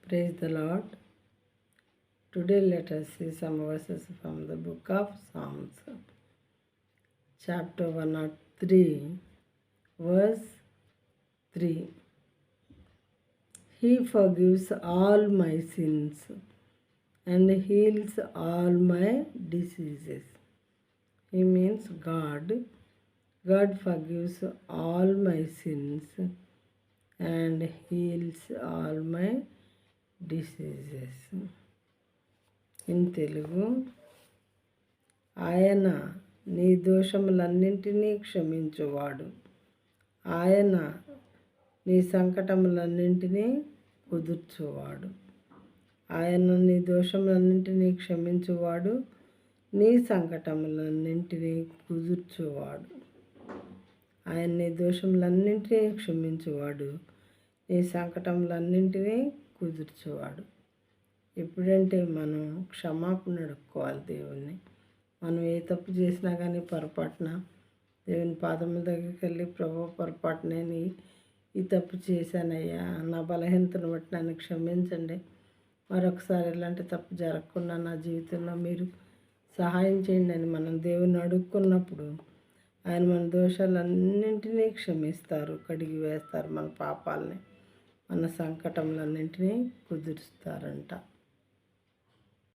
Praise the Lord. Today let us see some verses from the book of Psalms, chapter 103, verse 3. He forgives all my sins and heals all my diseases. He means God. God forgives all my sins and heals all my diseases. In Telugu, ఆయన నీ దోషములన్నింటినీ క్షమించువాడు. ఆయన నీ సంకటములన్నింటినీ కుదుర్చువాడు. ఆయన నీ దోషములన్నింటినీ క్షమించువాడు, నీ సంకటములన్నింటినీ కుదుర్చువాడు. ఆయన నీ దోషములన్నింటినీ క్షమించువాడు, నీ సంకటములన్నింటినీ కుదుర్చువాడు. ఎప్పుడంటే మనం క్షమాపణ అడుక్కోవాలి దేవుణ్ణి. మనం ఏ తప్పు చేసినా కానీ పొరపాటున దేవుని పాదముల దగ్గరికి వెళ్ళి, ప్రభు పొరపాటు నేను ఈ తప్పు చేశానయ్యా, నా బలహీనతను బట్టి నన్ను క్షమించండి, మరొకసారి ఇలాంటి తప్పు జరగకుండా నా జీవితంలో మీరు సహాయం చేయండి అని మనం దేవుని అడుక్కున్నప్పుడు ఆయన మన దోషాలన్నింటినీ క్షమిస్తారు, కడిగి వేస్తారు, మన పాపాలని, మన సంకటములన్నింటినీ కుదురుస్తారంట.